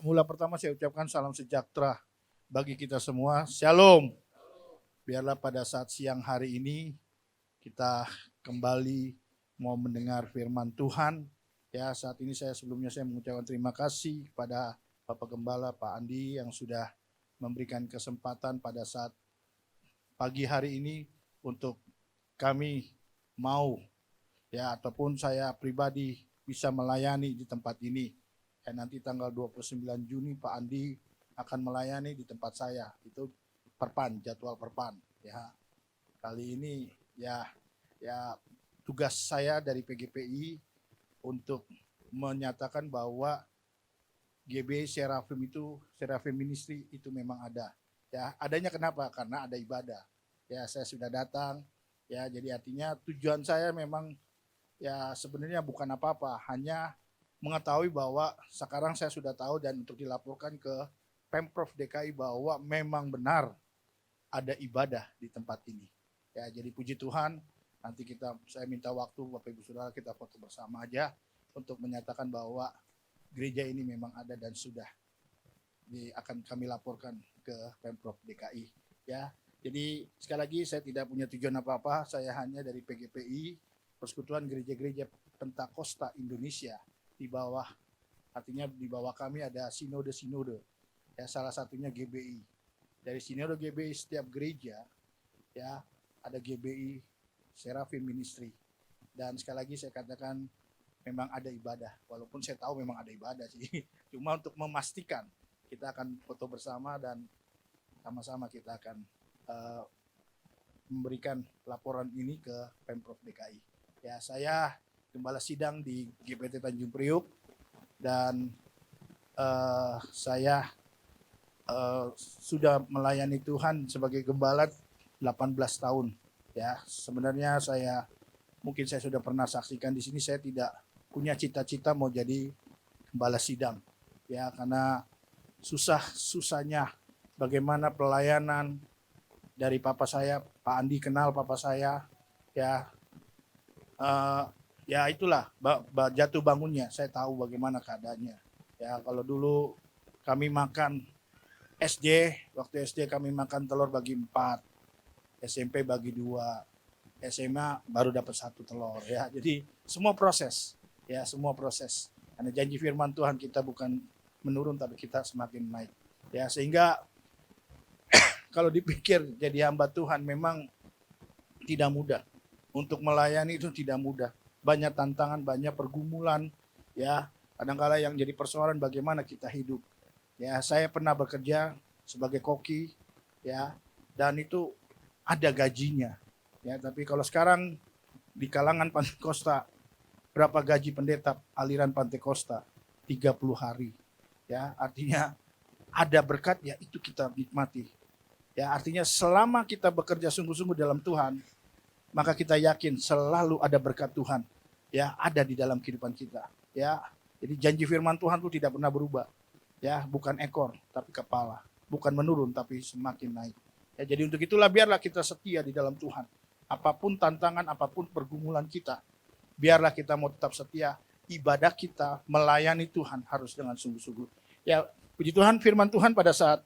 Mula pertama saya ucapkan salam sejahtera bagi kita semua. Shalom. Biarlah pada saat siang hari ini kita kembali mau mendengar firman Tuhan. Ya, saat ini sebelumnya saya mengucapkan terima kasih kepada Bapak Gembala Pak Andi yang sudah memberikan kesempatan pada saat pagi hari ini untuk kami mau ya ataupun saya pribadi bisa melayani di tempat ini. Ya, nanti tanggal 29 Juni Pak Andi akan melayani di tempat saya. Itu jadwal perpan ya. Kali ini ya tugas saya dari PGPI untuk menyatakan bahwa GB Seraphim Ministry itu memang ada. Ya, adanya kenapa? Karena ada ibadah. Ya, saya sudah datang. Ya, jadi artinya tujuan saya memang ya sebenarnya bukan apa-apa, hanya mengetahui bahwa sekarang saya sudah tahu dan untuk dilaporkan ke Pemprov DKI bahwa memang benar ada ibadah di tempat ini. Ya, jadi puji Tuhan, nanti saya minta waktu Bapak Ibu Saudara kita foto bersama aja untuk menyatakan bahwa gereja ini memang ada dan sudah akan kami laporkan ke Pemprov DKI. Ya, jadi sekali lagi saya tidak punya tujuan apa-apa, saya hanya dari PGPI, Persekutuan Gereja-Gereja Pentakosta Indonesia, di bawah kami ada sinode-sinode. Ya, salah satunya GBI. Dari sinode GBI setiap gereja ya ada GBI Seraphim Ministry. Dan sekali lagi saya katakan memang ada ibadah, walaupun saya tahu memang ada ibadah sih. Cuma untuk memastikan kita akan foto bersama dan sama-sama kita akan memberikan laporan ini ke Pemprov DKI. Ya, saya gembala sidang di GPT Tanjung Priuk dan saya sudah melayani Tuhan sebagai gembala 18 tahun. Ya, sebenarnya mungkin saya sudah pernah saksikan di sini, saya tidak punya cita-cita mau jadi gembala sidang. Ya, karena susahnya bagaimana pelayanan dari papa saya, Pak Andi kenal papa saya, ya ya itulah jatuh bangunnya, saya tahu bagaimana keadaannya. Ya, kalau dulu kami makan waktu SD kami makan telur bagi 4, SMP bagi 2, SMA baru dapat 1 telur ya. Jadi semua proses. Karena janji firman Tuhan kita bukan menurun tapi kita semakin naik. Ya, sehingga kalau dipikir jadi hamba Tuhan memang tidak mudah. Untuk melayani itu tidak mudah. Banyak tantangan, banyak pergumulan, ya. Kadang-kala yang jadi persoalan bagaimana kita hidup. Ya, saya pernah bekerja sebagai koki, ya, dan itu ada gajinya. Ya, tapi kalau sekarang di kalangan Pantekosta, berapa gaji pendeta aliran Pantekosta? 30 hari. Ya, artinya ada berkat, ya itu kita nikmati. Ya, artinya selama kita bekerja sungguh-sungguh dalam Tuhan, maka kita yakin selalu ada berkat Tuhan ya ada di dalam kehidupan kita. Ya, jadi janji firman Tuhan itu tidak pernah berubah. Ya, bukan ekor tapi kepala, bukan menurun tapi semakin naik. Ya, jadi untuk itulah biarlah kita setia di dalam Tuhan. Apapun tantangan, apapun pergumulan kita, biarlah kita mau tetap setia. Ibadah kita melayani Tuhan harus dengan sungguh-sungguh. Ya, puji Tuhan, firman Tuhan pada saat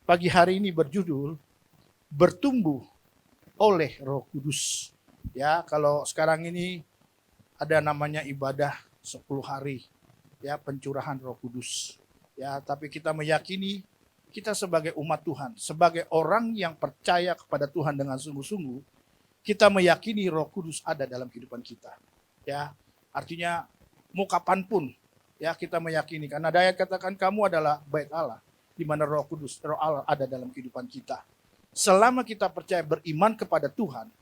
pagi hari ini berjudul bertumbuh oleh Roh Kudus. Ya, kalau sekarang ini ada namanya ibadah 10 hari ya pencurahan Roh Kudus. Ya, tapi kita meyakini kita sebagai umat Tuhan, sebagai orang yang percaya kepada Tuhan dengan sungguh-sungguh, kita meyakini Roh Kudus ada dalam kehidupan kita. Ya, artinya mau kapanpun ya kita meyakini, karena ayat katakan kamu adalah bait Allah di mana Roh Kudus, Roh Allah ada dalam kehidupan kita. Selama kita percaya beriman kepada Tuhan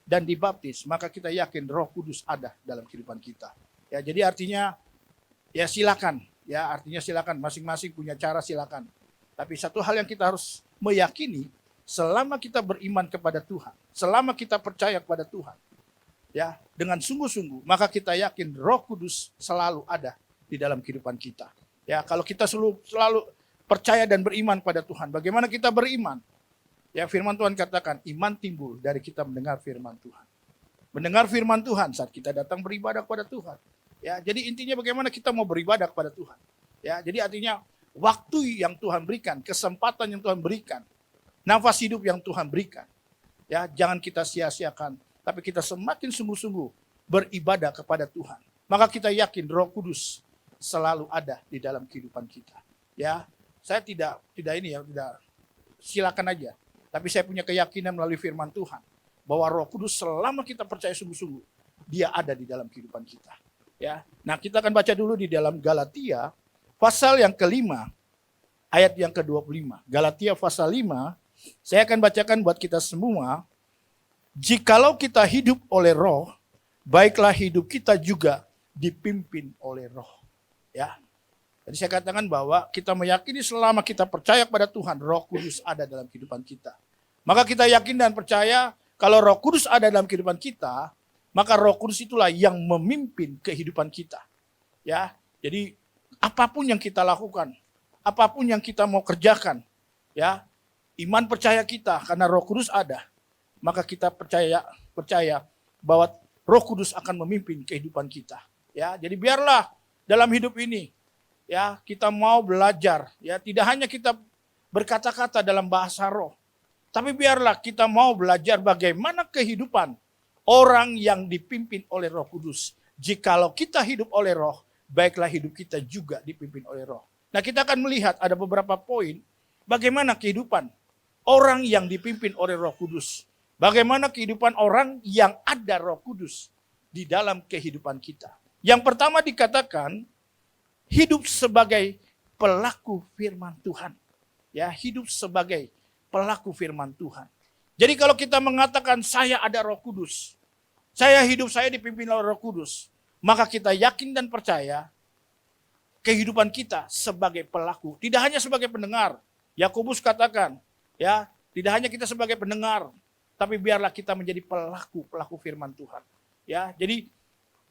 dan dibaptis, maka kita yakin Roh Kudus ada dalam kehidupan kita. Ya, jadi artinya ya silakan, masing-masing punya cara, silakan. Tapi satu hal yang kita harus meyakini, selama kita beriman kepada Tuhan, selama kita percaya kepada Tuhan, ya dengan sungguh-sungguh, maka kita yakin Roh Kudus selalu ada di dalam kehidupan kita. Ya, kalau kita selalu percaya dan beriman pada Tuhan, bagaimana kita beriman? Ya, firman Tuhan katakan iman timbul dari kita mendengar firman Tuhan. Mendengar firman Tuhan saat kita datang beribadah kepada Tuhan. Ya, jadi intinya bagaimana kita mau beribadah kepada Tuhan. Ya, jadi artinya waktu yang Tuhan berikan, kesempatan yang Tuhan berikan, nafas hidup yang Tuhan berikan. Ya, jangan kita sia-siakan, tapi kita semakin sungguh-sungguh beribadah kepada Tuhan. Maka kita yakin Roh Kudus selalu ada di dalam kehidupan kita. Ya, saya tidak ini ya, tidak silakan aja. Tapi saya punya keyakinan melalui firman Tuhan bahwa Roh Kudus selama kita percaya sungguh-sungguh, dia ada di dalam kehidupan kita. Ya. Nah, kita akan baca dulu di dalam Galatia pasal yang kelima, ayat yang ke-25. Galatia pasal 5, saya akan bacakan buat kita semua. Jikalau kita hidup oleh Roh, baiklah hidup kita juga dipimpin oleh Roh. Ya. Jadi saya katakan bahwa kita meyakini selama kita percaya kepada Tuhan, Roh Kudus ada dalam kehidupan kita. Maka kita yakin dan percaya kalau Roh Kudus ada dalam kehidupan kita, maka Roh Kudus itulah yang memimpin kehidupan kita. Ya, jadi apapun yang kita lakukan, apapun yang kita mau kerjakan, ya, iman percaya kita karena Roh Kudus ada, maka kita percaya bahwa Roh Kudus akan memimpin kehidupan kita. Ya, jadi biarlah dalam hidup ini, ya, kita mau belajar, ya, tidak hanya kita berkata-kata dalam bahasa roh, tapi biarlah kita mau belajar bagaimana kehidupan orang yang dipimpin oleh Roh Kudus. Jikalau kita hidup oleh Roh, baiklah hidup kita juga dipimpin oleh Roh. Nah, kita akan melihat ada beberapa poin bagaimana kehidupan orang yang dipimpin oleh Roh Kudus. Bagaimana kehidupan orang yang ada Roh Kudus di dalam kehidupan kita. Yang pertama dikatakan hidup sebagai pelaku firman Tuhan. Ya, hidup sebagai pelaku firman Tuhan. Jadi kalau kita mengatakan saya ada Roh Kudus, saya dipimpin oleh Roh Kudus, maka kita yakin dan percaya kehidupan kita sebagai pelaku, tidak hanya sebagai pendengar. Yakobus katakan, ya, tidak hanya kita sebagai pendengar, tapi biarlah kita menjadi pelaku firman Tuhan. Ya, jadi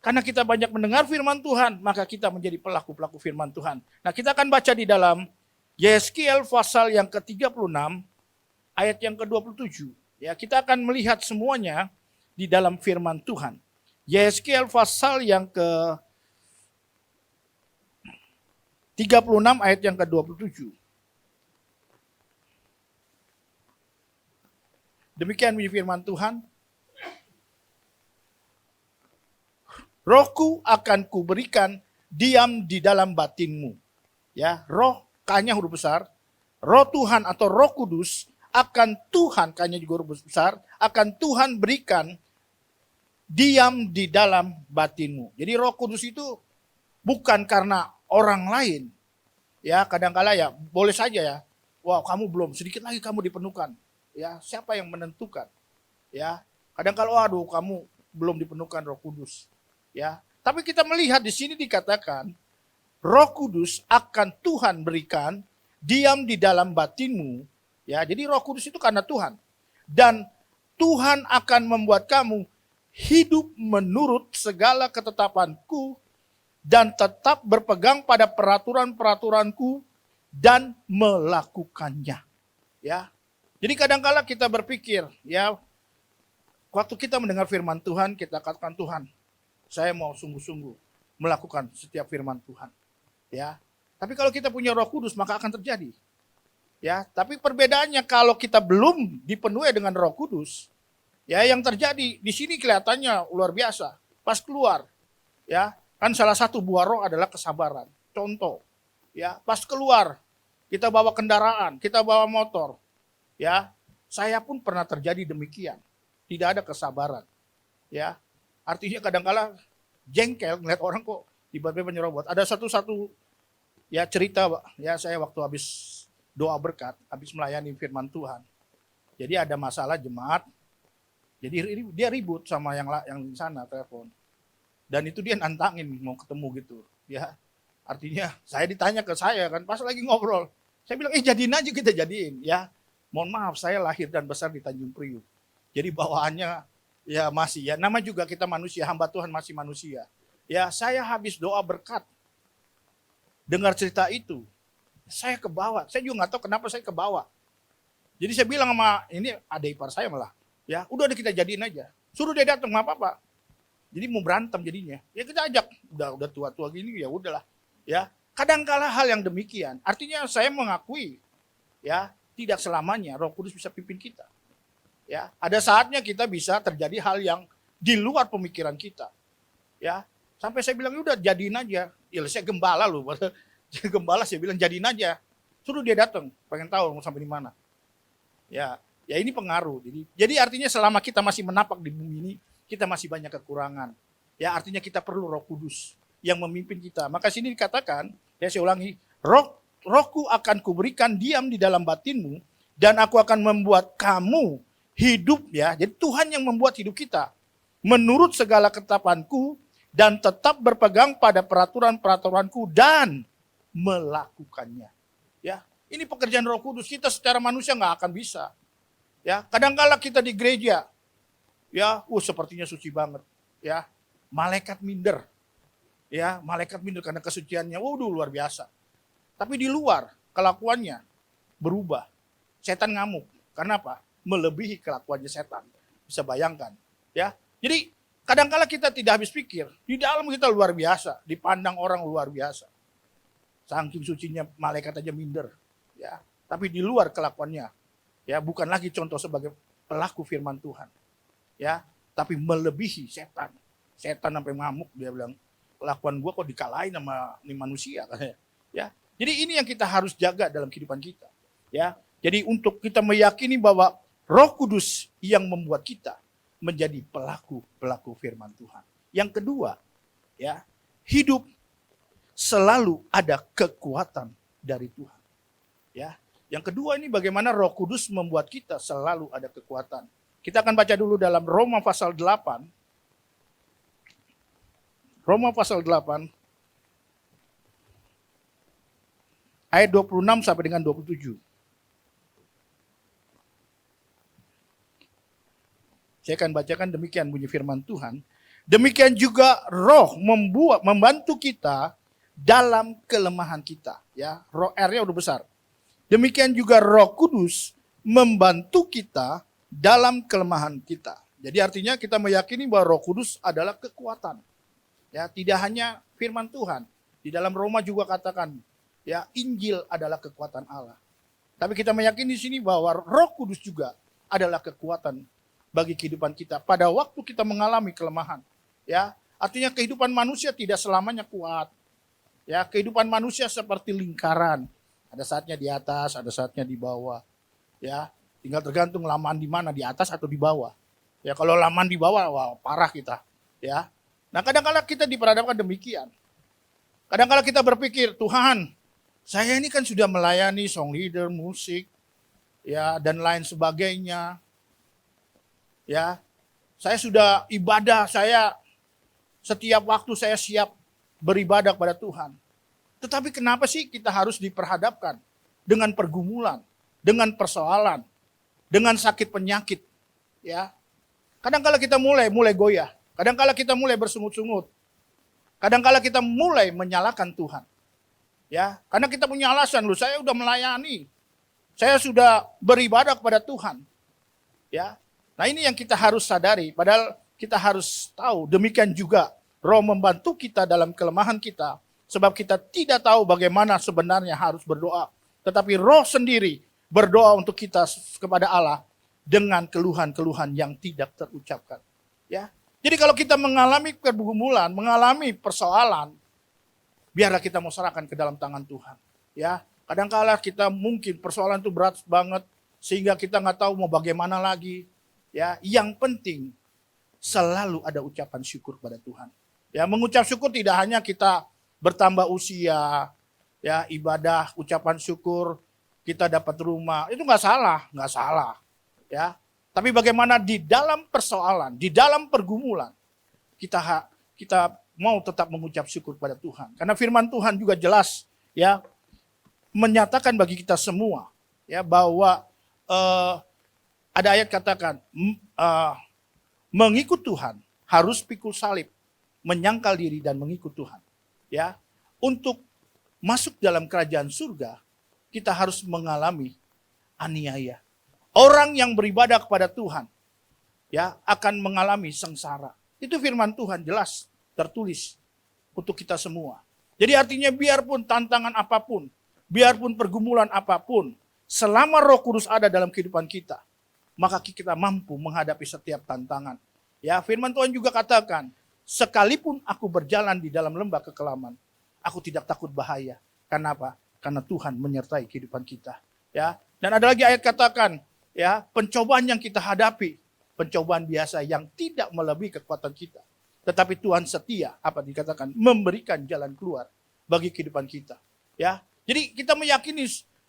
karena kita banyak mendengar firman Tuhan, maka kita menjadi pelaku firman Tuhan. Nah, kita akan baca di dalam Yeskiel pasal yang ke-36, ayat yang ke-27. Ya, kita akan melihat semuanya di dalam firman Tuhan. Yeskiel pasal yang ke-36, ayat yang ke-27. Demikian bunyi firman Tuhan. Rohku akan kuberikan diam di dalam batinmu. Ya, roh K-nya huruf besar. Roh Tuhan atau Roh Kudus akan Tuhan, K-nya juga huruf besar, akan Tuhan berikan diam di dalam batinmu. Jadi Roh Kudus itu bukan karena orang lain. Ya, kadang-kala ya boleh saja ya. Wah, kamu belum, sedikit lagi kamu dipenuhkan. Ya, siapa yang menentukan? Ya, kadang-kala waduh, kamu belum dipenuhkan Roh Kudus. Ya, tapi kita melihat di sini dikatakan Roh Kudus akan Tuhan berikan diam di dalam batinmu. Ya, jadi Roh Kudus itu karena Tuhan. Dan Tuhan akan membuat kamu hidup menurut segala ketetapanku dan tetap berpegang pada peraturan-peraturanku dan melakukannya. Ya. Jadi kadang-kala kita berpikir, ya, waktu kita mendengar firman Tuhan, kita katakan Tuhan, saya mau sungguh-sungguh melakukan setiap firman Tuhan. Ya. Tapi kalau kita punya Roh Kudus maka akan terjadi. Ya, tapi perbedaannya kalau kita belum dipenuhi dengan Roh Kudus, ya, yang terjadi di sini kelihatannya luar biasa. Pas keluar, ya, kan salah satu buah roh adalah kesabaran. Contoh, ya, pas keluar kita bawa kendaraan, kita bawa motor, ya, saya pun pernah terjadi demikian. Tidak ada kesabaran. Ya, artinya kadang-kala jengkel ngeliat orang kok tiba-tiba nyerobot. Ada satu ya cerita, ya, saya waktu habis doa berkat, habis melayani firman Tuhan. Jadi ada masalah jemaat. Jadi dia ribut sama yang di sana telepon. Dan itu dia nantangin mau ketemu gitu, ya. Artinya saya ditanya ke saya kan pas lagi ngobrol. Saya bilang jadiin aja, kita jadiin, ya. Mohon maaf, saya lahir dan besar di Tanjung Priuk. Jadi bawaannya ya masih, ya, nama juga kita manusia, hamba Tuhan masih manusia. Ya, saya habis doa berkat. Dengar cerita itu, saya kebawa. Saya juga nggak tahu kenapa saya kebawa. Jadi saya bilang sama ini ada ipar saya malah, ya, udah kita jadiin aja. Suruh dia datang, nggak apa-apa. Jadi mau berantem jadinya. Ya kita ajak, udah tua-tua gini ya udahlah. Ya, Kadangkala hal yang demikian, artinya saya mengakui, ya, tidak selamanya Roh Kudus bisa pimpin kita. Ya, ada saatnya kita bisa terjadi hal yang di luar pemikiran kita. Ya, sampai saya bilang udah jadiin aja. Ya, saya gembala loh, gembala saya bilang jadiin aja. Suruh dia datang, pengen tahu mau sampai di mana. Ya, ya ini pengaruh. Jadi artinya selama kita masih menapak di bumi ini, kita masih banyak kekurangan. Ya, artinya kita perlu Roh Kudus yang memimpin kita. Maka sini dikatakan, ya saya ulangi, Rohku akan kuberikan diam di dalam batinmu dan aku akan membuat kamu hidup, ya. Jadi Tuhan yang membuat hidup kita menurut segala ketetapanku dan tetap berpegang pada peraturan-peraturanku dan melakukannya. Ya, ini pekerjaan Roh Kudus. Kita secara manusia nggak akan bisa. Ya, kadang-kala kita di gereja, ya, sepertinya suci banget. Ya, malaikat minder. Ya, malaikat minder karena kesuciannya, luar biasa. Tapi di luar kelakuannya berubah. Setan ngamuk. Karena apa? Melebihi kelakuannya setan. Bisa bayangkan, ya. Jadi kadang-kala kita tidak habis pikir, di dalam kita luar biasa, dipandang orang luar biasa. Saking sucinya malaikat aja minder, ya. Tapi di luar kelakuannya, ya, bukan lagi contoh sebagai pelaku firman Tuhan, ya, tapi melebihi setan. Setan sampai ngamuk, dia bilang, kelakuan gua kok dikalahin sama ini manusia, ya. Jadi ini yang kita harus jaga dalam kehidupan kita, ya. Jadi untuk kita meyakini bahwa Roh Kudus yang membuat kita menjadi pelaku firman Tuhan. Yang kedua, ya, hidup selalu ada kekuatan dari Tuhan. Ya. Yang kedua ini bagaimana Roh Kudus membuat kita selalu ada kekuatan. Kita akan baca dulu dalam Roma pasal 8. Roma pasal 8 ayat 26 sampai dengan 27. Saya akan bacakan demikian bunyi firman Tuhan. Demikian juga Roh membantu kita dalam kelemahan kita. Ya, Roh R-nya udah besar. Demikian juga Roh Kudus membantu kita dalam kelemahan kita. Jadi artinya kita meyakini bahwa Roh Kudus adalah kekuatan. Ya, tidak hanya firman Tuhan. Di dalam Roma juga katakan, ya, Injil adalah kekuatan Allah. Tapi kita meyakini di sini bahwa Roh Kudus juga adalah kekuatan bagi kehidupan kita pada waktu kita mengalami kelemahan. Ya, artinya kehidupan manusia tidak selamanya kuat. Ya, kehidupan manusia seperti lingkaran. Ada saatnya di atas, ada saatnya di bawah. Ya, tinggal tergantung lamaan di mana, di atas atau di bawah. Ya, kalau lamaan di bawah, wah parah kita. Ya. Nah, kadang-kadang kita diperhadapkan demikian. Kadang-kadang kita berpikir, Tuhan, saya ini kan sudah melayani song leader, musik, ya, dan lain sebagainya. Ya, saya sudah ibadah, saya setiap waktu saya siap beribadah kepada Tuhan. Tetapi kenapa sih kita harus diperhadapkan dengan pergumulan, dengan persoalan, dengan sakit penyakit? Ya, kadang-kala kita mulai goyah, kadang-kala kita mulai bersungut-sungut, kadang-kala kita mulai menyalahkan Tuhan. Ya, karena kita punya alasan, saya udah melayani, saya sudah beribadah kepada Tuhan. Ya. Nah, ini yang kita harus sadari, padahal kita harus tahu demikian juga Roh membantu kita dalam kelemahan kita, sebab kita tidak tahu bagaimana sebenarnya harus berdoa. Tetapi Roh sendiri berdoa untuk kita kepada Allah dengan keluhan-keluhan yang tidak terucapkan. Ya. Jadi kalau kita mengalami pergumulan, mengalami persoalan, biarlah kita mau serahkan ke dalam tangan Tuhan. Ya, kadang-kala kita mungkin persoalan itu berat banget sehingga kita nggak tahu mau bagaimana lagi. Ya, yang penting selalu ada ucapan syukur pada Tuhan. Ya, mengucap syukur tidak hanya kita bertambah usia, ya, ibadah, ucapan syukur, kita dapat rumah, itu nggak salah. Ya, tapi bagaimana di dalam persoalan, di dalam pergumulan, kita mau tetap mengucap syukur pada Tuhan. Karena firman Tuhan juga jelas, ya, menyatakan bagi kita semua, ya, bahwa ada ayat katakan, mengikut Tuhan harus pikul salib, menyangkal diri dan mengikut Tuhan. Ya, untuk masuk dalam kerajaan surga, kita harus mengalami aniaya. Orang yang beribadah kepada Tuhan, ya, akan mengalami sengsara. Itu firman Tuhan jelas tertulis untuk kita semua. Jadi artinya biarpun tantangan apapun, biarpun pergumulan apapun, selama Roh Kudus ada dalam kehidupan kita, maka kita mampu menghadapi setiap tantangan. Ya, firman Tuhan juga katakan, sekalipun aku berjalan di dalam lembah kekelaman, aku tidak takut bahaya. Karena apa? Karena Tuhan menyertai kehidupan kita. Ya, dan ada lagi ayat katakan, ya, pencobaan yang kita hadapi, pencobaan biasa yang tidak melebihi kekuatan kita. Tetapi Tuhan setia, apa dikatakan, memberikan jalan keluar bagi kehidupan kita. Ya, jadi kita meyakini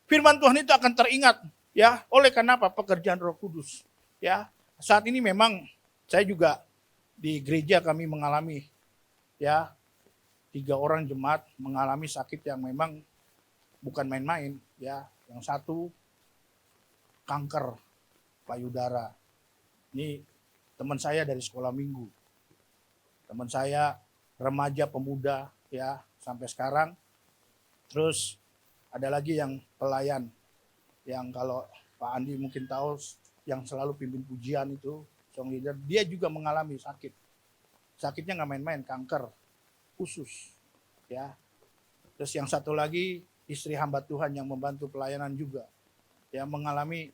firman Tuhan itu akan teringat, ya, oleh karena apa? Pekerjaan Roh Kudus. Ya, saat ini memang saya juga di gereja kami mengalami, ya, 3 orang jemaat mengalami sakit yang memang bukan main-main, ya. Yang satu kanker payudara. Ini teman saya dari sekolah minggu. Teman saya remaja pemuda, ya, sampai sekarang. Terus ada lagi yang pelayan, yang kalau Pak Andi mungkin tahu, yang selalu pimpin pujian itu, song leader, dia juga mengalami sakit. Sakitnya nggak main-main, kanker usus, ya. Terus yang satu lagi istri hamba Tuhan yang membantu pelayanan juga, ya, mengalami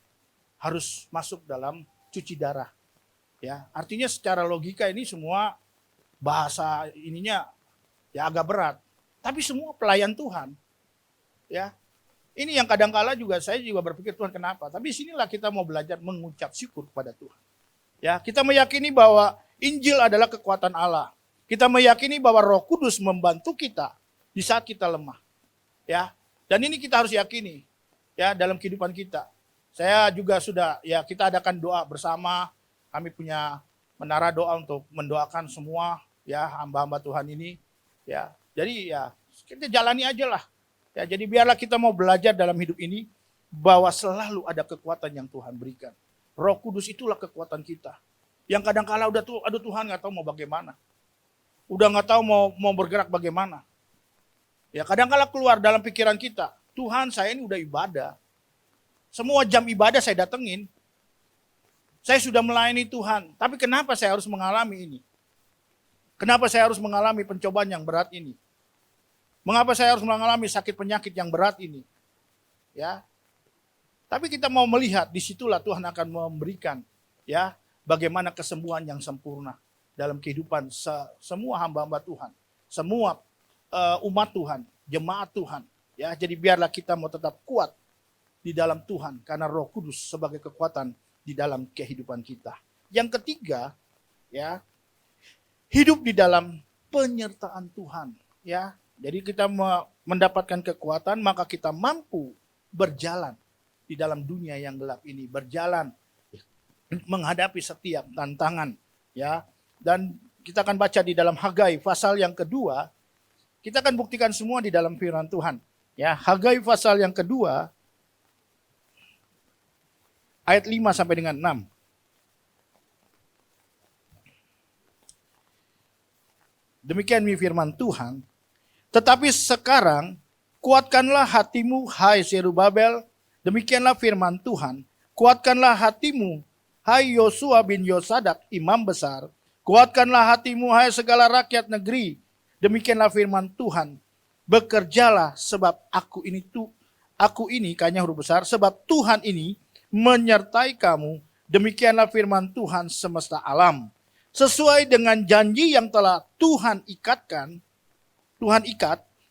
harus masuk dalam cuci darah, ya. Artinya secara logika ini semua bahasa ininya ya agak berat, tapi semua pelayan Tuhan, ya. Ini yang kadang-kala juga saya juga berpikir, Tuhan kenapa? Tapi sinilah kita mau belajar mengucap syukur kepada Tuhan. Ya, kita meyakini bahwa Injil adalah kekuatan Allah. Kita meyakini bahwa Roh Kudus membantu kita di saat kita lemah. Ya, dan ini kita harus yakini, ya, dalam kehidupan kita. Saya juga sudah, ya, kita adakan doa bersama. Kami punya menara doa untuk mendoakan semua, ya, hamba-hamba Tuhan ini, ya. Jadi ya kita jalani aja lah. Ya, jadi biarlah kita mau belajar dalam hidup ini bahwa selalu ada kekuatan yang Tuhan berikan. Roh Kudus itulah kekuatan kita. Yang kadang-kala udah tuh, aduh Tuhan nggak tahu mau bagaimana. Udah nggak tahu mau bergerak bagaimana. Ya kadang-kala keluar dalam pikiran kita, Tuhan saya ini udah ibadah. Semua jam ibadah saya datengin. Saya sudah melayani Tuhan, tapi kenapa saya harus mengalami ini? Kenapa saya harus mengalami pencobaan yang berat ini? Mengapa saya harus mengalami sakit penyakit yang berat ini? Ya, tapi kita mau melihat, disitulah Tuhan akan memberikan, ya, bagaimana kesembuhan yang sempurna dalam kehidupan semua hamba-hamba Tuhan, semua umat Tuhan, jemaat Tuhan. Ya, jadi biarlah kita mau tetap kuat di dalam Tuhan karena Roh Kudus sebagai kekuatan di dalam kehidupan kita. Yang ketiga, ya, hidup di dalam penyertaan Tuhan. Ya, jadi kita mendapatkan kekuatan, maka kita mampu berjalan di dalam dunia yang gelap ini, berjalan menghadapi setiap tantangan, ya. Dan kita akan baca di dalam Hagai pasal yang kedua. Kita akan buktikan semua di dalam firman Tuhan, ya. Hagai pasal yang kedua ayat 5 sampai dengan 6. Demikian firman Tuhan. Tetapi sekarang kuatkanlah hatimu, hai Zerubabel. Demikianlah firman Tuhan, kuatkanlah hatimu, hai Yosua bin Yosadak, imam besar. Kuatkanlah hatimu, hai segala rakyat negeri. Demikianlah firman Tuhan, bekerjalah sebab aku ini, kayaknya huruf besar, sebab Tuhan ini menyertai kamu. Demikianlah firman Tuhan semesta alam. Sesuai dengan janji yang telah Tuhan ikat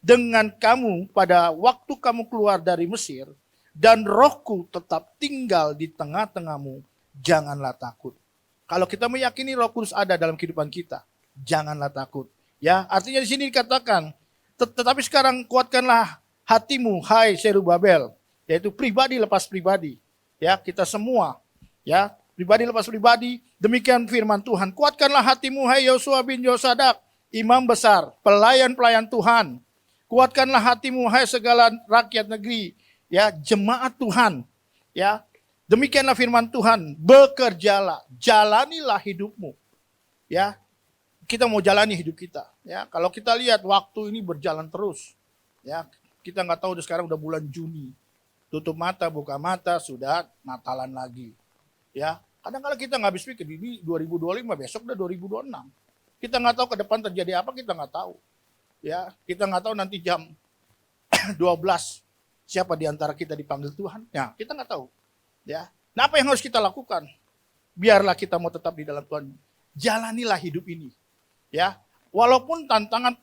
dengan kamu pada waktu kamu keluar dari Mesir. Dan rohku tetap tinggal di tengah-tengahmu, janganlah takut. Kalau kita meyakini Roh Kudus ada dalam kehidupan kita, janganlah takut. Ya, artinya di sini dikatakan, tetapi sekarang kuatkanlah hatimu, hai Zerubabel, yaitu pribadi lepas pribadi. Ya, kita semua, ya, pribadi lepas pribadi. Demikian firman Tuhan, kuatkanlah hatimu, hai Yosua bin Yosadak, imam besar, pelayan-pelayan Tuhan. Kuatkanlah hatimu, hai segala rakyat negeri, ya, jemaat Tuhan, ya. Demikianlah firman Tuhan, bekerjalah, jalanilah hidupmu, ya. Kita mau jalani hidup kita, ya. Kalau kita lihat waktu ini berjalan terus, ya. Kita nggak tahu sekarang udah bulan Juni, tutup mata buka mata sudah Natalan lagi, ya. Kadang-kadang kita nggak habis pikir ini 2025, besok udah 2026. Kita nggak tahu ke depan terjadi apa, kita nggak tahu. Ya, kita nggak tahu nanti jam 12 siapa di antara kita dipanggil Tuhan. Ya, kita nggak tahu. Ya. Nah, apa yang harus kita lakukan? Biarlah kita mau tetap di dalam Tuhan. Jalanilah hidup ini. Ya. Walaupun tantangan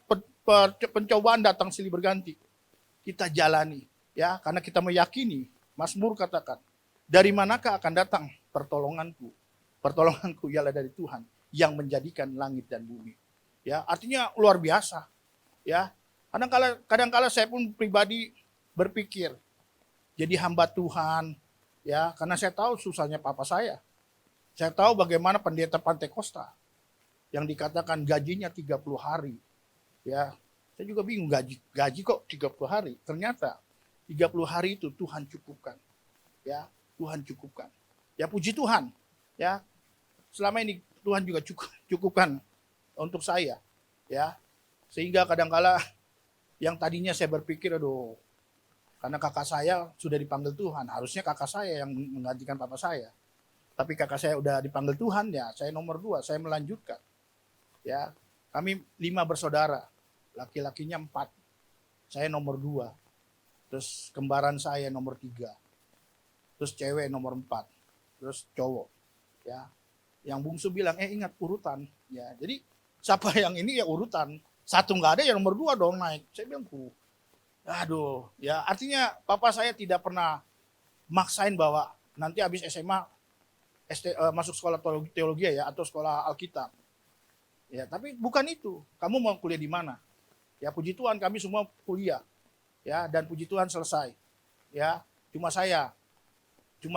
pencobaan datang silih berganti, kita jalani, ya, karena kita meyakini, Mazmur katakan, dari manakah akan datang pertolonganku? Pertolonganku ialah dari Tuhan yang menjadikan langit dan bumi. Ya, artinya luar biasa. Ya, kadang-kala saya pun pribadi berpikir jadi hamba Tuhan, ya, karena saya tahu susahnya papa saya. Saya tahu bagaimana pendeta Pantekosta yang dikatakan gajinya 30 hari. Ya, saya juga bingung gaji kok 30 hari. Ternyata 30 hari itu Tuhan cukupkan. Ya, Tuhan cukupkan. Ya, puji Tuhan. Ya, selama ini Tuhan juga cukupkan untuk saya. Ya, sehingga kadang-kala yang tadinya saya berpikir, aduh, karena kakak saya sudah dipanggil Tuhan, harusnya kakak saya yang menggantikan papa saya. Tapi kakak saya udah dipanggil Tuhan, ya saya nomor 2, saya melanjutkan. Ya, kami 5 bersaudara, laki-lakinya 4, saya nomor 2, terus kembaran saya nomor 3, terus cewek nomor 4, terus cowok. Ya, yang bungsu bilang, ingat urutan. Ya, jadi siapa yang ini ya urutan. Satu nggak ada ya nomor 2 dong naik. Saya bilang, aduh, ya artinya papa saya tidak pernah maksain bahwa nanti habis SMA masuk sekolah teologi ya atau sekolah Alkitab. Ya, tapi bukan itu. Kamu mau kuliah di mana? Ya, puji Tuhan kami semua kuliah. Ya, dan puji Tuhan selesai. Ya, cuma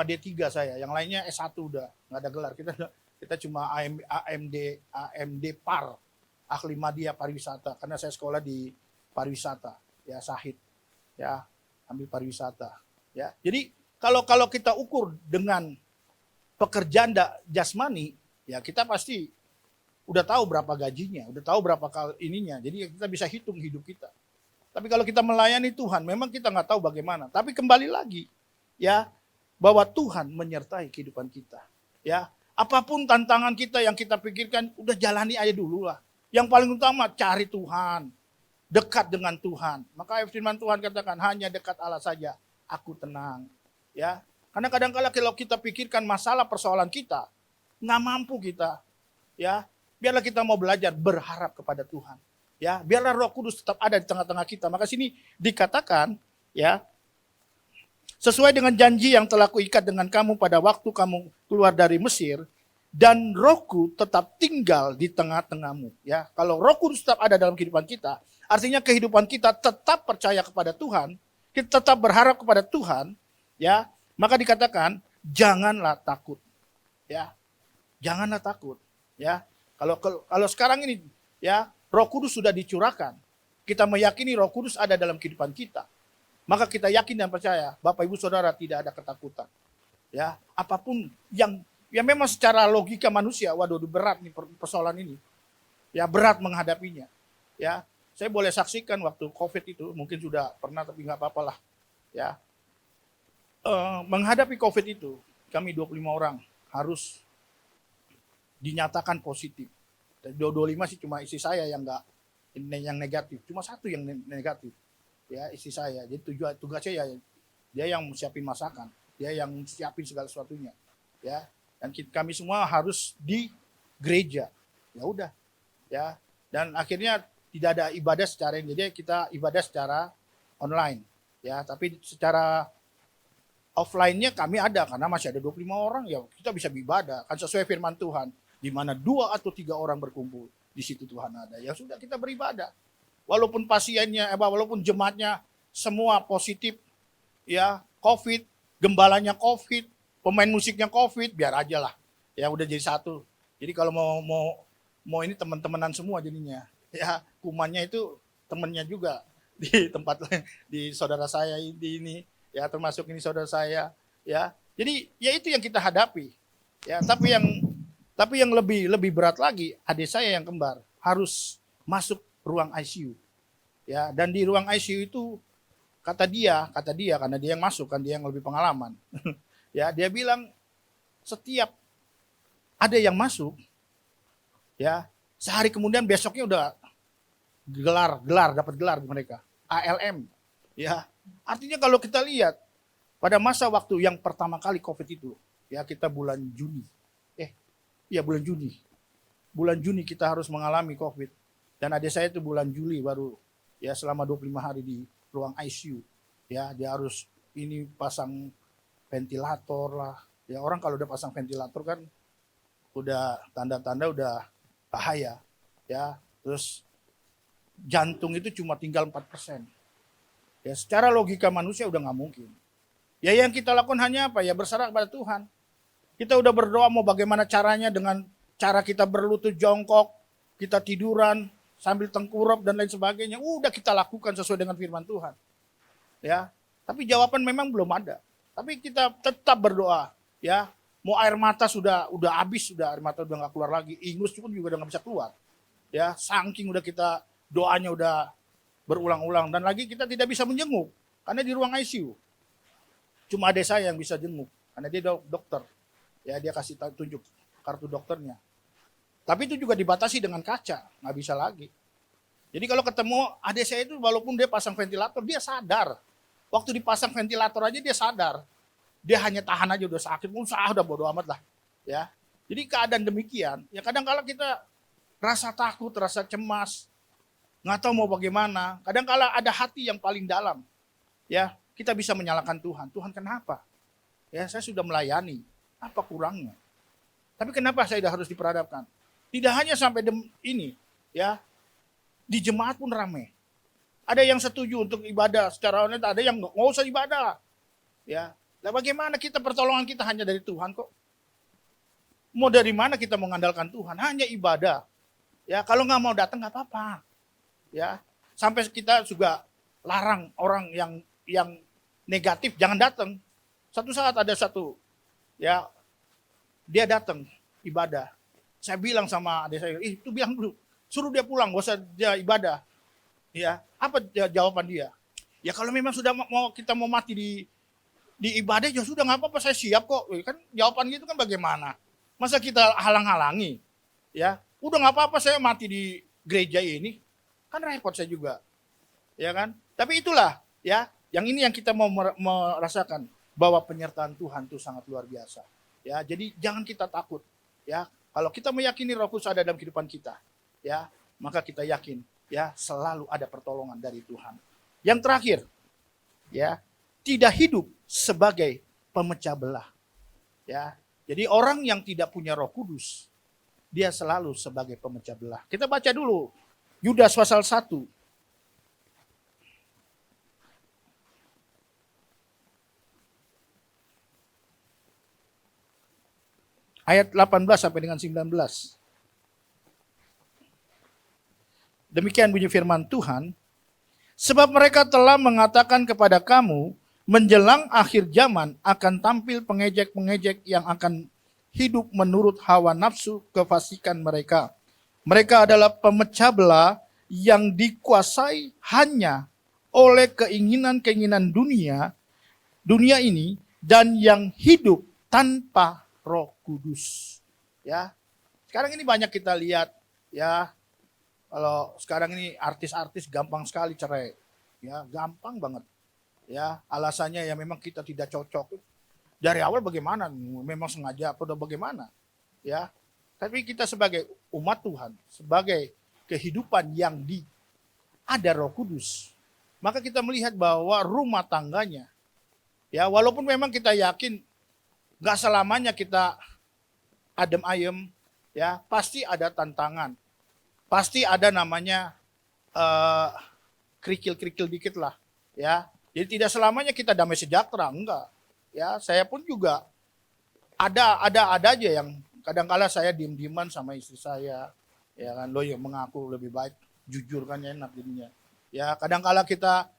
D3 saya, yang lainnya S1 udah, nggak ada gelar. Kita cuma AMD PAR, Ahli Madya Pariwisata, karena saya sekolah di pariwisata, ya Syahid, ya ambil pariwisata. Ya, jadi kalau kita ukur dengan pekerjaan jasmani, ya kita pasti udah tahu berapa gajinya, udah tahu berapa kali ininya. Jadi kita bisa hitung hidup kita. Tapi kalau kita melayani Tuhan, memang kita nggak tahu bagaimana. Tapi kembali lagi, ya bahwa Tuhan menyertai kehidupan kita. Ya, apapun tantangan kita yang kita pikirkan, udah jalani aja dulu lah. Yang paling utama cari Tuhan, dekat dengan Tuhan. Maka firman Tuhan katakan hanya dekat Allah saja, aku tenang. Ya, karena kadang-kala kalau kita pikirkan masalah persoalan kita, nggak mampu kita. Ya, biarlah kita mau belajar berharap kepada Tuhan. Ya, biarlah Roh Kudus tetap ada di tengah-tengah kita. Maka sini dikatakan, ya, sesuai dengan janji yang telah kuikat dengan kamu pada waktu kamu keluar dari Mesir, dan Rohku tetap tinggal di tengah-tengahmu. Ya, kalau Roh Kudus tetap ada dalam kehidupan kita, artinya kehidupan kita tetap percaya kepada Tuhan, kita tetap berharap kepada Tuhan. Ya, maka dikatakan janganlah takut. Ya, janganlah takut. Ya, kalau sekarang ini, ya Roh Kudus sudah dicurahkan, kita meyakini Roh Kudus ada dalam kehidupan kita. Maka kita yakin dan percaya, Bapak Ibu Saudara tidak ada ketakutan. Ya, apapun yang memang secara logika manusia, waduh berat nih persoalan ini. Ya, berat menghadapinya. Ya, saya boleh saksikan waktu Covid itu, mungkin sudah pernah tapi nggak apa-apa lah. Ya, menghadapi Covid itu, kami 25 orang harus dinyatakan positif. 25 sih cuma istri saya yang negatif, cuma 1 yang negatif. Ya, istri saya. Jadi tugasnya ya dia yang siapin masakan, dia yang siapin segala sesuatunya. Ya, dan kami semua harus di gereja. Ya udah. Ya, dan akhirnya tidak ada ibadah secara ini. Jadi kita ibadah secara online. Ya, tapi secara offline-nya kami ada karena masih ada 25 orang ya kita bisa beribadah kan sesuai firman Tuhan. Di mana 2 atau 3 orang berkumpul, di situ Tuhan ada. Ya sudah kita beribadah. Walaupun pasiennya, walaupun jemaatnya semua positif, ya COVID, gembalanya COVID, pemain musiknya COVID, biar aja lah. Ya udah jadi satu. Jadi kalau mau ini teman-temanan semua jadinya. Ya kumannya itu temennya juga di tempat lain, di saudara saya ini, ya termasuk ini saudara saya. Ya jadi ya itu yang kita hadapi. Ya tapi yang lebih berat lagi, adik saya yang kembar harus masuk ruang ICU. Ya, dan di ruang ICU itu kata dia karena dia yang masuk kan dia yang lebih pengalaman. Ya, dia bilang setiap ada yang masuk ya, sehari kemudian besoknya udah dapat gelar mereka. ALM. Ya. Artinya kalau kita lihat pada masa waktu yang pertama kali Covid itu, ya kita bulan Juni. Iya bulan Juni. Bulan Juni kita harus mengalami Covid. Dan adik saya itu bulan Juli baru ya selama 25 hari di ruang ICU. Ya, dia harus ini pasang ventilator lah. Ya orang kalau udah pasang ventilator kan udah tanda-tanda udah bahaya. Ya, terus jantung itu cuma tinggal 4%. Ya secara logika manusia udah nggak mungkin. Ya yang kita lakukan hanya apa? Ya berserah kepada Tuhan. Kita udah berdoa mau bagaimana caranya dengan cara kita berlutut jongkok, kita tiduran sambil tengkurap dan lain sebagainya. Udah kita lakukan sesuai dengan firman Tuhan. Ya, tapi jawaban memang belum ada. Tapi kita tetap berdoa. Ya, mau air mata sudah habis, sudah air mata udah nggak keluar lagi. Ingus pun juga udah nggak bisa keluar. Ya, saking udah kita doanya udah berulang-ulang dan lagi kita tidak bisa menjenguk karena di ruang ICU. Cuma adik saya yang bisa jenguk karena dia dokter. Ya dia kasih tunjuk kartu dokternya. Tapi itu juga dibatasi dengan kaca, nggak bisa lagi. Jadi kalau ketemu adik saya itu walaupun dia pasang ventilator, dia sadar. Waktu dipasang ventilator aja dia sadar. Dia hanya tahan aja udah sakit, udah bodo amat lah. Ya. Jadi keadaan demikian, ya kadang kala kita rasa takut, rasa cemas, nggak tahu mau bagaimana. Kadang kala ada hati yang paling dalam. Ya, kita bisa menyalahkan Tuhan. Tuhan kenapa? Ya saya sudah melayani. Apa kurangnya? Tapi kenapa saya harus diperhadapkan? Tidak hanya sampai ini, ya di jemaat pun ramai. Ada yang setuju untuk ibadah secara online, ada yang nggak usah ibadah. Ya, nah bagaimana kita pertolongan kita hanya dari Tuhan kok? Mau dari mana kita mengandalkan Tuhan? Hanya ibadah. Ya, kalau nggak mau datang nggak apa-apa. Ya, sampai kita juga larang orang yang negatif jangan datang. Satu saat ada satu ya dia datang ibadah. Saya bilang sama adik saya, itu bilang dulu, suruh dia pulang, gak usah dia ibadah. Ya, apa jawaban dia? Ya kalau memang sudah kita mau mati di ibadah ya sudah nggak apa-apa, saya siap kok. Kan jawaban gitu kan bagaimana? Masa kita halang-halangi? Ya, udah nggak apa-apa saya mati di gereja ini, kan repot saya juga, ya kan? Tapi itulah ya, yang ini yang kita mau merasakan bahwa penyertaan Tuhan itu sangat luar biasa. Ya, jadi jangan kita takut. Ya, kalau kita meyakini Roh Kudus ada dalam kehidupan kita, ya, maka kita yakin, ya, selalu ada pertolongan dari Tuhan. Yang terakhir, ya, tidak hidup sebagai pemecah belah. Ya, jadi orang yang tidak punya Roh Kudus, dia selalu sebagai pemecah belah. Kita baca dulu Yudas pasal 1. Ayat 18 sampai dengan 19. Demikian bunyi firman Tuhan. Sebab mereka telah mengatakan kepada kamu, menjelang akhir zaman akan tampil pengejek-pengejek yang akan hidup menurut hawa nafsu kefasikan mereka. Mereka adalah pemecah belah yang dikuasai hanya oleh keinginan-keinginan dunia ini, dan yang hidup tanpa Roh Kudus. Ya. Sekarang ini banyak kita lihat, ya. Kalau sekarang ini artis-artis gampang sekali cerai. Ya, gampang banget. Ya, alasannya ya memang kita tidak cocok. Dari awal bagaimana? Memang sengaja atau bagaimana? Ya. Tapi kita sebagai umat Tuhan, sebagai kehidupan yang ada Roh Kudus, maka kita melihat bahwa rumah tangganya, ya walaupun memang kita yakin gak selamanya kita adem ayem, ya pasti ada tantangan, pasti ada namanya kerikil-kerikil dikit lah, ya. Jadi tidak selamanya kita damai sejahtera, enggak. Ya saya pun juga ada aja yang kadang-kala saya diem-dieman sama istri saya, ya kan, lo yang mengaku lebih baik, jujur kan enak jadinya. Ya kadang-kala kita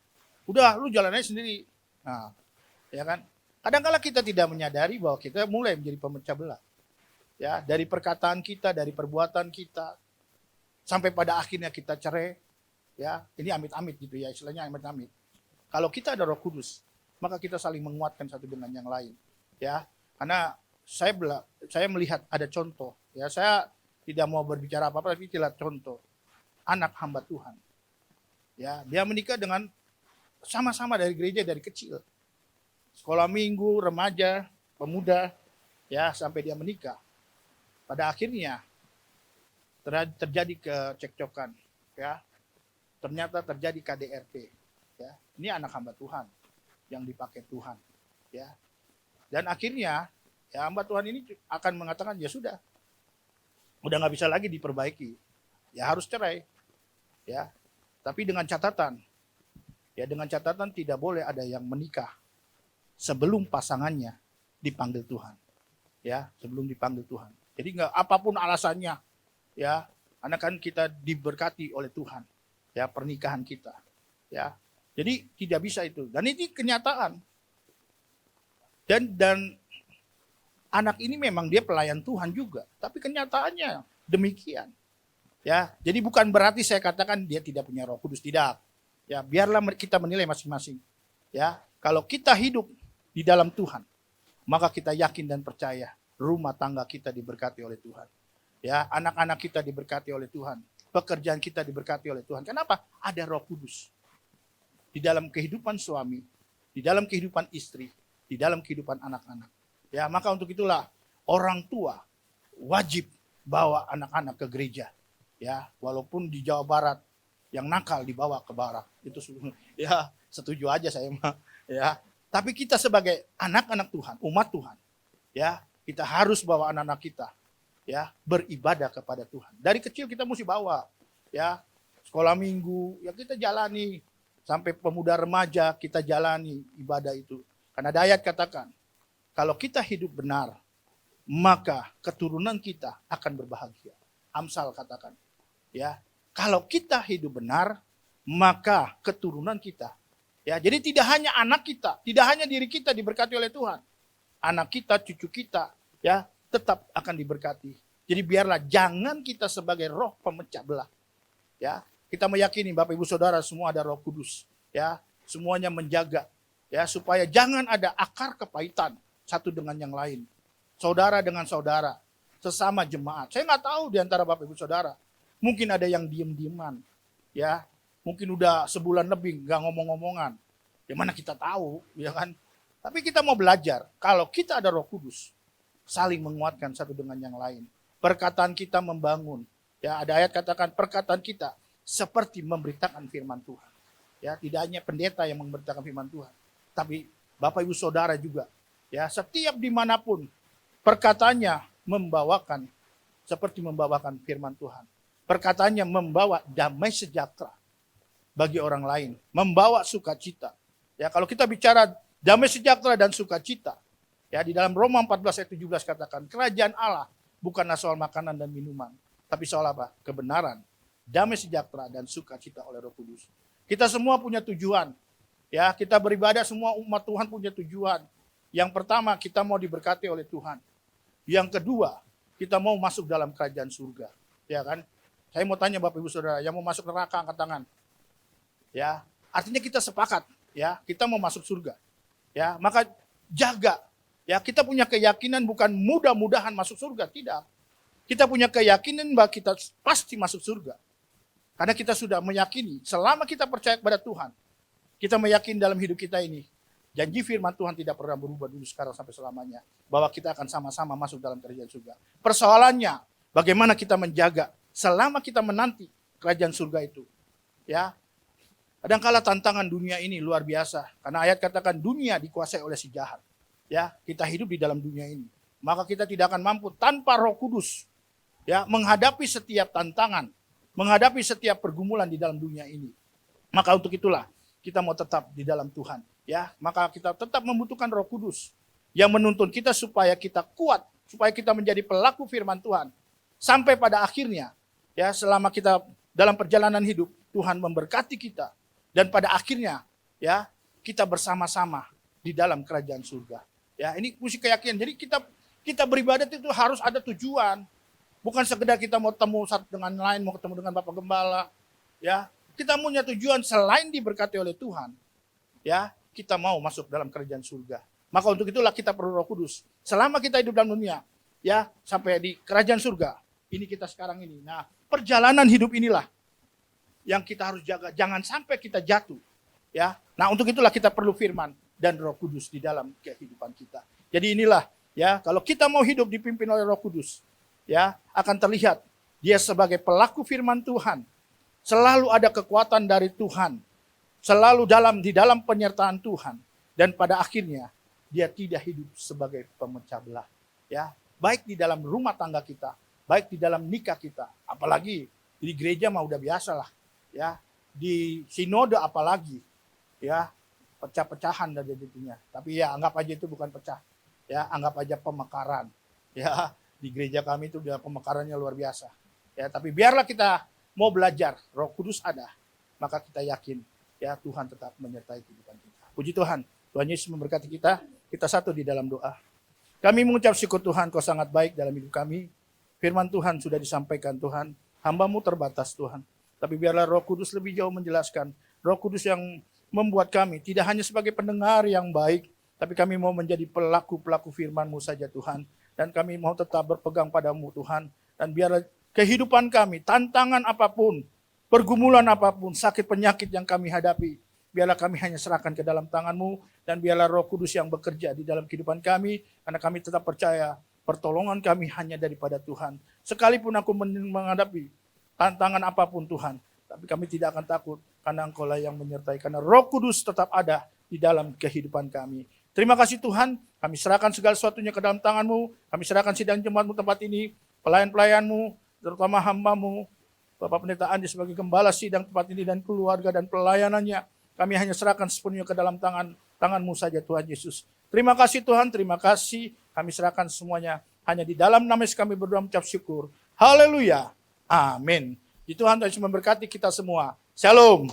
udah lu jalan aja sendiri, nah, ya kan. Kadang-kala kita tidak menyadari bahwa kita mulai menjadi pemecah belah. Ya, dari perkataan kita, dari perbuatan kita, sampai pada akhirnya kita cerai. Ya, ini amit-amit gitu ya, istilahnya amit-amit. Kalau kita ada Roh Kudus, maka kita saling menguatkan satu dengan yang lain. Ya, karena saya melihat ada contoh. Ya, saya tidak mau berbicara apa-apa, tapi lihat contoh anak hamba Tuhan. Ya, dia menikah dengan sama-sama dari gereja dari kecil. Sekolah minggu, remaja, pemuda, ya sampai dia menikah. Pada akhirnya terjadi kecekcokan, ya. Ternyata terjadi KDRT, ya. Ini anak hamba Tuhan yang dipakai Tuhan, ya. Dan akhirnya ya hamba Tuhan ini akan mengatakan ya sudah, udah nggak bisa lagi diperbaiki, ya harus cerai, ya. Tapi dengan catatan, ya dengan catatan tidak boleh ada yang menikah sebelum pasangannya dipanggil Tuhan, ya sebelum dipanggil Tuhan. Jadi nggak apapun alasannya, ya karena kan kita diberkati oleh Tuhan, ya pernikahan kita, ya. Jadi tidak bisa itu. Dan ini kenyataan. Dan anak ini memang dia pelayan Tuhan juga, tapi kenyataannya demikian. Ya, jadi bukan berarti saya katakan dia tidak punya Roh Kudus, tidak. Ya, biarlah kita menilai masing-masing. Ya, kalau kita hidup di dalam Tuhan, maka kita yakin dan percaya rumah tangga kita diberkati oleh Tuhan. Ya, anak-anak kita diberkati oleh Tuhan, pekerjaan kita diberkati oleh Tuhan. Kenapa? Ada Roh Kudus di dalam kehidupan suami, di dalam kehidupan istri, di dalam kehidupan anak-anak. Ya, maka untuk itulah orang tua wajib bawa anak-anak ke gereja. Ya, walaupun di Jawa Barat yang nakal dibawa ke barat. Itu ya setuju aja saya mah. Ya, tapi kita sebagai anak-anak Tuhan, umat Tuhan, ya, kita harus bawa anak-anak kita ya beribadah kepada Tuhan. Dari kecil kita mesti bawa, ya. Sekolah minggu ya kita jalani, sampai pemuda remaja kita jalani ibadah itu. Karena ada ayat katakan, kalau kita hidup benar, maka keturunan kita akan berbahagia. Amsal katakan, ya, kalau kita hidup benar, maka keturunan kita, ya, jadi tidak hanya anak kita, tidak hanya diri kita diberkati oleh Tuhan, anak kita, cucu kita, ya, tetap akan diberkati. Jadi biarlah jangan kita sebagai roh pemecah belah, ya, kita meyakini Bapak Ibu Saudara semua ada Roh Kudus, ya, semuanya menjaga. Ya, supaya jangan ada akar kepahitan satu dengan yang lain. Saudara dengan saudara, sesama jemaat. Saya nggak tahu di antara Bapak Ibu Saudara. Mungkin ada yang diem-dieman. Ya, mungkin udah sebulan lebih nggak ngomong-ngomongan. Ya mana kita tahu, ya kan? Tapi kita mau belajar. Kalau kita ada Roh Kudus, saling menguatkan satu dengan yang lain. Perkataan kita membangun. Ya, ada ayat katakan perkataan kita seperti memberitakan firman Tuhan. Ya, tidak hanya pendeta yang memberitakan firman Tuhan, tapi Bapak Ibu Saudara juga, ya setiap dimanapun perkataannya membawakan seperti membawakan firman Tuhan. Perkataannya membawa damai sejahtera bagi orang lain, membawa sukacita. Ya kalau kita bicara damai sejahtera dan sukacita, ya di dalam Roma 14 ayat 17 katakan kerajaan Allah bukanlah soal makanan dan minuman, tapi soal apa? Kebenaran, damai sejahtera dan sukacita oleh Roh Kudus. Kita semua punya tujuan. Ya, kita beribadah semua umat Tuhan punya tujuan. Yang pertama, kita mau diberkati oleh Tuhan. Yang kedua, kita mau masuk dalam kerajaan surga. Ya kan? Saya mau tanya Bapak Ibu Saudara, yang mau masuk neraka angkat tangan. Ya, artinya kita sepakat, ya, kita mau masuk surga. Ya, maka jaga. Ya, kita punya keyakinan bukan mudah-mudahan masuk surga, tidak. Kita punya keyakinan bahwa kita pasti masuk surga. Karena kita sudah meyakini, selama kita percaya kepada Tuhan, kita meyakini dalam hidup kita ini, janji firman Tuhan tidak pernah berubah dulu sekarang sampai selamanya. Bahwa kita akan sama-sama masuk dalam kerajaan surga. Persoalannya, bagaimana kita menjaga selama kita menanti kerajaan surga itu. Ya, kadangkala tantangan dunia ini luar biasa. Karena ayat katakan dunia dikuasai oleh si jahat. Ya, kita hidup di dalam dunia ini. Maka kita tidak akan mampu tanpa Roh Kudus, ya, menghadapi setiap tantangan, menghadapi setiap pergumulan di dalam dunia ini. Maka untuk itulah kita mau tetap di dalam Tuhan, ya. Maka kita tetap membutuhkan Roh Kudus yang menuntun kita supaya kita kuat, supaya kita menjadi pelaku firman Tuhan. Sampai pada akhirnya, ya, selama kita dalam perjalanan hidup, Tuhan memberkati kita dan pada akhirnya, ya, kita bersama-sama di dalam kerajaan surga. Ya, ini mesti keyakinan. Jadi kita beribadat itu harus ada tujuan. Bukan sekedar kita mau ketemu satu dengan lain, mau ketemu dengan Bapak Gembala, ya. Kita punya tujuan selain diberkati oleh Tuhan, ya, kita mau masuk dalam kerajaan surga. Maka untuk itulah kita perlu Roh Kudus. Selama kita hidup dalam dunia, ya, sampai di kerajaan surga, ini kita sekarang ini. Nah, perjalanan hidup inilah yang kita harus jaga. Jangan sampai kita jatuh. Ya, nah untuk itulah kita perlu firman dan Roh Kudus di dalam kehidupan kita. Jadi inilah ya, kalau kita mau hidup dipimpin oleh Roh Kudus, ya akan terlihat dia sebagai pelaku firman Tuhan. Selalu ada kekuatan dari Tuhan. Selalu di dalam penyertaan Tuhan. Dan pada akhirnya dia tidak hidup sebagai pemecah belah. Ya, baik di dalam rumah tangga kita, baik di dalam nikah kita, apalagi di gereja mah udah biasa lah. Ya, di sinode apalagi. Ya, pecah-pecahan dan jadinya. Tapi ya anggap aja itu bukan pecah. Ya, anggap aja pemekaran. Ya, di gereja kami itu udah pemekarannya luar biasa. Ya, tapi biarlah kita mau belajar, Roh Kudus ada, maka kita yakin ya Tuhan tetap menyertai kehidupan kita. Puji Tuhan. Tuhan Yesus memberkati kita. Kita satu di dalam doa. Kami mengucap syukur Tuhan, Kau sangat baik dalam hidup kami. Firman Tuhan sudah disampaikan Tuhan. Hamba-Mu terbatas Tuhan. Tapi biarlah Roh Kudus lebih jauh menjelaskan. Roh Kudus yang membuat kami tidak hanya sebagai pendengar yang baik, tapi kami mau menjadi pelaku-pelaku firman-Mu saja Tuhan. Dan kami mau tetap berpegang pada-Mu Tuhan. Dan biarlah kehidupan kami, tantangan apapun, pergumulan apapun, sakit penyakit yang kami hadapi, biarlah kami hanya serahkan ke dalam tangan-Mu. Dan biarlah Roh Kudus yang bekerja di dalam kehidupan kami. Karena kami tetap percaya pertolongan kami hanya daripada Tuhan. Sekalipun aku menghadapi tantangan apapun Tuhan, tapi kami tidak akan takut. Karena Engkau lah yang menyertai. Karena Roh Kudus tetap ada di dalam kehidupan kami. Terima kasih Tuhan. Kami serahkan segala sesuatunya ke dalam tangan-Mu. Kami serahkan sidang jemaat-Mu tempat ini. Pelayan-pelayan-Mu, terutama hamba-Mu, Bapak Pendeta Andi sebagai gembala sidang tempat ini dan keluarga dan pelayanannya. Kami hanya serahkan sepenuhnya ke dalam tangan-Mu saja Tuhan Yesus. Terima kasih Tuhan, terima kasih. Kami serahkan semuanya. Hanya di dalam nama Yesus kami berdoa mengucap syukur. Haleluya. Amin. Tuhan Yesus memberkati kita semua. Shalom.